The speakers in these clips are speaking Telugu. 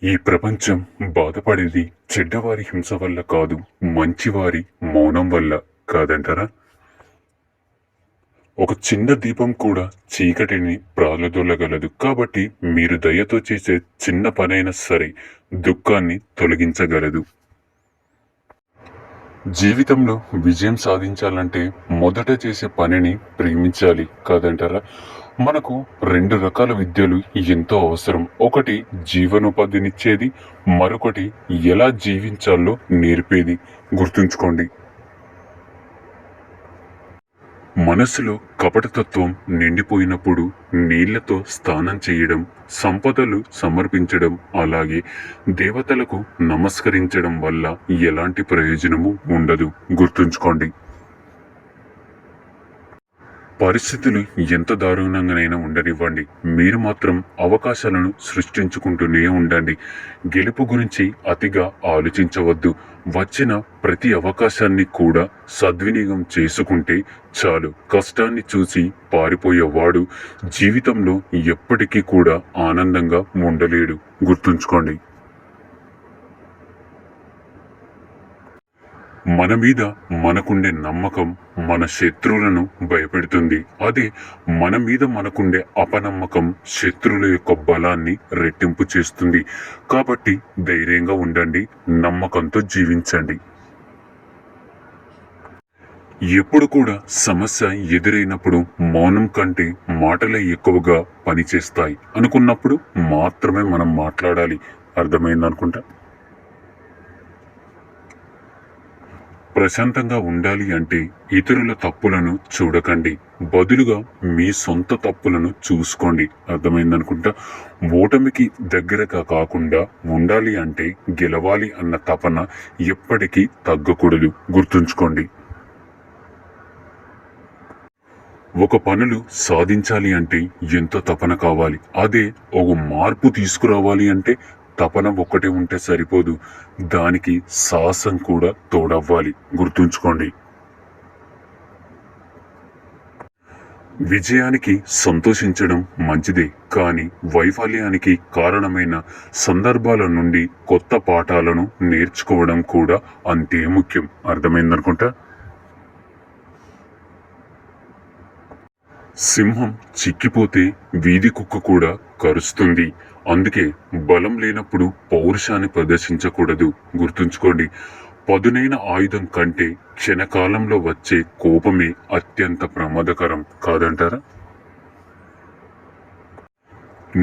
ఈ ప్రపంచం బాధపడేది చెడ్డవారి హింస వల్ల కాదు, మంచివారి మౌనం వల్ల కాదంటారా? ఒక చిన్న దీపం కూడా చీకటిని ప్రాలదొల్లగలదు. కాబట్టి మీరు దయతో చేసే చిన్న పనైనా సరే దుఃఖాన్ని తొలగించగలదు. జీవితంలో విజయం సాధించాలంటే మొదట చేసే పనిని ప్రేమించాలి కాదంటారా? మనకు రెండు రకాల విద్యలు ఎంతో అవసరం. ఒకటి జీవనోపాధినిచ్చేది, మరొకటి ఎలా జీవించాలో నేర్పేది. గుర్తుంచుకోండి. మనసులో కపటతత్వం నిండిపోయినప్పుడు నీళ్లతో స్నానం చేయడం, సంపదలు సమర్పించడం, అలాగే దేవతలకు నమస్కరించడం వల్ల ఎలాంటి ప్రయోజనము ఉండదు. గుర్తుంచుకోండి. పరిస్థితులు ఎంత దారుణంగానైనా ఉండనివ్వండి, మీరు మాత్రం అవకాశాలను సృష్టించుకుంటూనే ఉండండి. గెలుపు గురించి అతిగా ఆలోచించవద్దు. వచ్చిన ప్రతి అవకాశాన్ని కూడా సద్వినియోగం చేసుకుంటే చాలు. కష్టాన్ని చూసి పారిపోయేవాడు జీవితంలో ఎప్పటికీ కూడా ఆనందంగా ఉండలేడు. గుర్తుంచుకోండి. మన మీద మనకుండే నమ్మకం మన శత్రువులను భయపెడుతుంది. అదే మన మీద మనకుండే అపనమ్మకం శత్రువుల యొక్క బలాన్ని రెట్టింపు చేస్తుంది. కాబట్టి ధైర్యంగా ఉండండి, నమ్మకంతో జీవించండి. ఎప్పుడు కూడా సమస్య ఎదురైనప్పుడు మౌనం కంటే మాటలే ఎక్కువగా పనిచేస్తాయి అనుకున్నప్పుడు మాత్రమే మనం మాట్లాడాలి. అర్థమైందనుకుంటా. ప్రశాంతంగా ఉండాలి అంటే ఇతరుల తప్పులను చూడకండి, బదులుగా మీ సొంత తప్పులను చూసుకోండి. అర్థమైందనుకుంటా. ఓటమికి దగ్గరగా కాకుండా ఉండాలి అంటే గెలవాలి అన్న తపన ఎప్పటికీ తగ్గకూడదు. గుర్తుంచుకోండి. ఒక పనులు సాధించాలి అంటే ఎంతో తపన కావాలి. అదే ఒక మార్పు తీసుకురావాలి అంటే తపన ఒక్కటే ఉంటే సరిపోదు, దానికి సాహసం కూడా తోడవ్వాలి. గుర్తుంచుకోండి. విజయానికి సంతోషించడం మంచిదే, కానీ వైఫల్యానికి కారణమైన సందర్భాల నుండి కొత్త పాఠాలను నేర్చుకోవడం కూడా అంతే ముఖ్యం. అర్థమైందనుకుంటా. సింహం చిక్కిపోతే వీధి కుక్క కూడా కరుస్తుంది. అందుకే బలం లేనప్పుడు పౌరుషాన్ని ప్రదర్శించకూడదు. గుర్తుంచుకోండి. పదునైన ఆయుధం కంటే క్షణకాలంలో వచ్చే కోపమే అత్యంత ప్రమాదకరం కాదంటారా?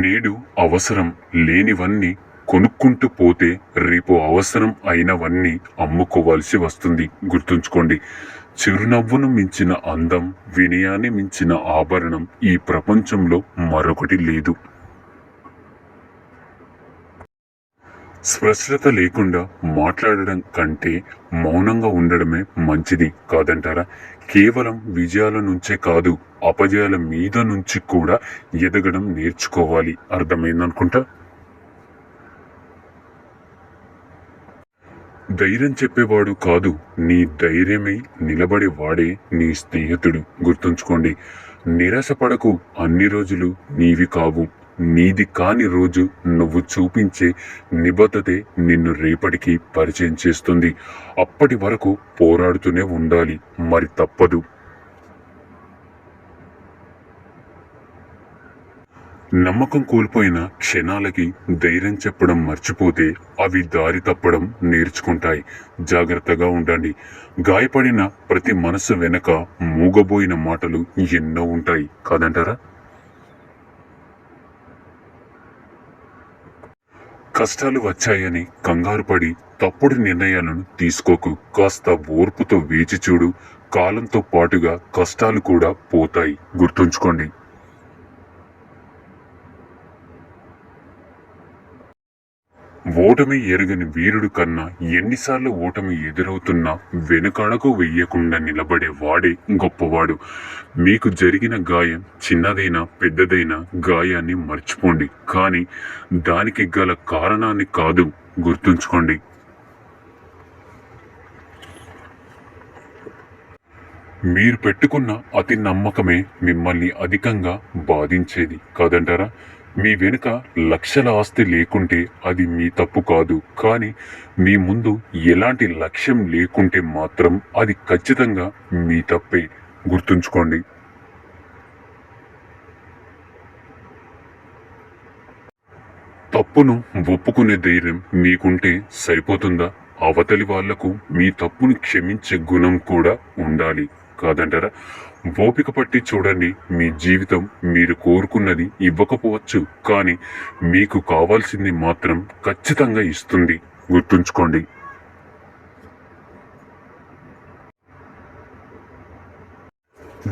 నేడు అవసరం లేనివన్నీ కొనుక్కుంటూ పోతే రేపు అవసరం అయినవన్నీ అమ్ముకోవాల్సి వస్తుంది. గుర్తుంచుకోండి. చిరునవ్వును మించిన అందం, వినయాన్ని మించిన ఆభరణం ఈ ప్రపంచంలో మరొకటి లేదు. స్పష్టత లేకుండా మాట్లాడడం కంటే మౌనంగా ఉండడమే మంచిది కాదంటారా? కేవలం విజయాల నుంచే కాదు, అపజయాల మీద నుంచి కూడా ఎదగడం నేర్చుకోవాలి. అర్థమైందనుకుంటా. ధైర్యం చెప్పేవాడు కాదు, నీ ధైర్యమై నిలబడేవాడే నీ స్నేహితుడు. గుర్తుంచుకోండి. నిరాశపడకు, అన్ని రోజులు నీవి కావు. నీది కాని రోజు నువ్వు చూపించే నిబద్ధతే నిన్ను రేపటికి పరిచయం చేస్తుంది. అప్పటి వరకు పోరాడుతూనే ఉండాలి, మరి తప్పదు. నమ్మకం కోల్పోయిన క్షణాలకి ధైర్యం చెప్పడం మర్చిపోతే అవి దారి తప్పడం నేర్చుకుంటాయి. జాగ్రత్తగా ఉండండి. గాయపడిన ప్రతి మనసు వెనక మూగబోయిన మాటలు ఎన్నో ఉంటాయి కాదంటారా? కష్టాలు వచ్చాయని కంగారు పడి తప్పుడు నిర్ణయాలను తీసుకోకు. కాస్త ఓర్పుతో వేచి చూడు. కాలంతో పాటుగా కష్టాలు కూడా పోతాయి. గుర్తుంచుకోండి. ఓటమి ఎరుగని వీరుడు కన్నా ఎన్నిసార్లు ఓటమి ఎదురవుతున్నా వెనుకడకు వెయ్యకుండా నిలబడే వాడే గొప్పవాడు. మీకు జరిగిన గాయం చిన్నదైనా పెద్దదైనా గాయాన్ని మర్చిపోండి, కానీ దానికి గల కారణాన్ని కాదు. గుర్తుంచుకోండి. మీరు పెట్టుకున్న అతి నమ్మకమే మిమ్మల్ని అధికంగా బాధించేది కాదంటారా? మీ వెనుక లక్షల ఆస్తి లేకుంటే అది మీ తప్పు కాదు, కానీ మీ ముందు ఎలాంటి లక్ష్యం లేకుంటే మాత్రం అది ఖచ్చితంగా మీ తప్పే. గుర్తుంచుకోండి. తప్పును ఒప్పుకునే ధైర్యం మీకుంటే సరిపోతుందా? అవతలి వాళ్లకు మీ తప్పును క్షమించే గుణం కూడా ఉండాలి, కాదంటారా? ఓపిక పట్టి చూడండి. మీ జీవితం మీరు కోరుకున్నది ఇవ్వకపోవచ్చు, కానీ మీకు కావాల్సింది మాత్రం ఖచ్చితంగా ఇస్తుంది. గుర్తుంచుకోండి.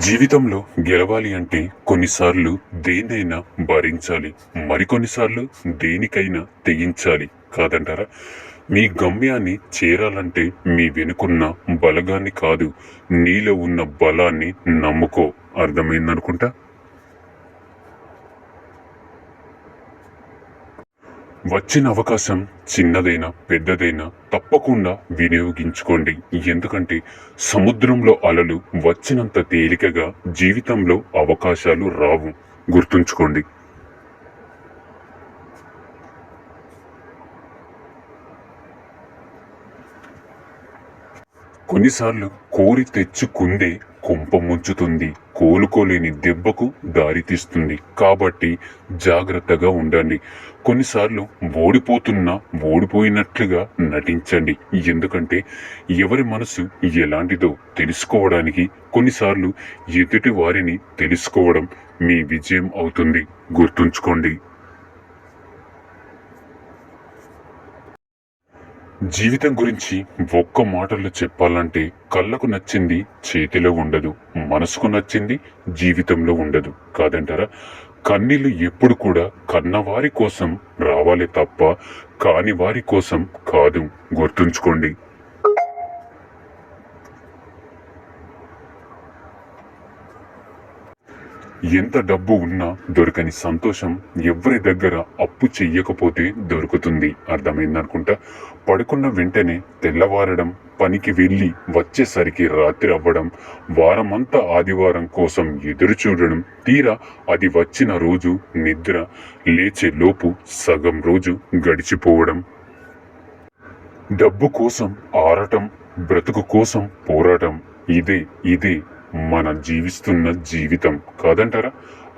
జీవితంలో గెలవాలి అంటే కొన్నిసార్లు దేన్నైనా భరించాలి, మరికొన్నిసార్లు దేనికైనా తెగించాలి, కాదంటారా? మీ గమ్యాన్ని చేరాలంటే మీ వెనుకున్న బలగాన్ని కాదు, నీలో ఉన్న బలాన్ని నమ్ముకో. అర్థమైందనుకుంటా. వచ్చిన అవకాశం చిన్నదైనా పెద్దదైనా తప్పకుండా వినియోగించుకోండి. ఎందుకంటే సముద్రంలో అలలు వచ్చినంత తేలికగా జీవితంలో అవకాశాలు రావు. గుర్తుంచుకోండి. కొన్నిసార్లు కోరి తెచ్చుకుందే కొంప ముంచుతుంది, కోలుకోలేని దెబ్బకు దారితీస్తుంది. కాబట్టి జాగ్రత్తగా ఉండండి. కొన్నిసార్లు ఓడిపోయినట్లుగా నటించండి. ఎందుకంటే ఎవరి మనసు ఎలాంటిదో తెలుసుకోవడానికి కొన్నిసార్లు ఎదుటి వారిని తెలుసుకోవడం మీ విజయం అవుతుంది. గుర్తుంచుకోండి. జీవితం గురించి ఒక్క మాటలో చెప్పాలంటే కళ్ళకు నచ్చింది చేతిలో ఉండదు, మనసుకు నచ్చింది జీవితంలో ఉండదు, కాదంటారా? కన్నీళ్లు ఎప్పుడు కూడా కన్నవారి కోసం రావాలి తప్ప కాని వారి కోసం కాదు. గుర్తుంచుకోండి. ఎంత డబ్బు ఉన్నా దొరకని సంతోషం ఎవరి దగ్గర అప్పు చెయ్యకపోతే దొరుకుతుంది. అర్థమైందనుకుంటా. పడుకున్న వెంటనే తెల్లవారడం, పనికి వెళ్ళి వచ్చేసరికి రాత్రి అవ్వడం, వారమంతా ఆదివారం కోసం ఎదురు చూడడం, తీరా అది వచ్చిన రోజు నిద్ర లేచే లోపు సగం రోజు గడిచిపోవడం. డబ్బు కోసం ఆరటం, బ్రతుకు కోసం పోరాటం, ఇదే మన జీవిస్తున్న జీవితం, కాదంటారా?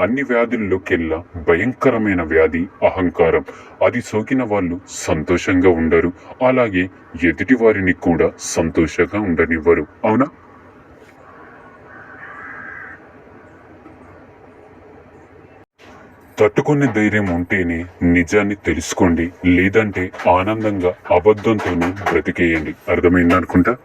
అన్ని వ్యాధుల్లోకెల్లా భయంకరమైన వ్యాధి అహంకారం. అది సోకిన వాళ్ళు సంతోషంగా ఉండరు, అలాగే ఎదుటి వారిని కూడా సంతోషంగా ఉండనివ్వరు. అవునా? తట్టుకునే ధైర్యం ఉంటేనే నిజాన్ని తెలుసుకోండి, లేదంటే ఆనందంగా అబద్ధంతోనూ బ్రతికేయండి. అర్థమైందనుకుంటా.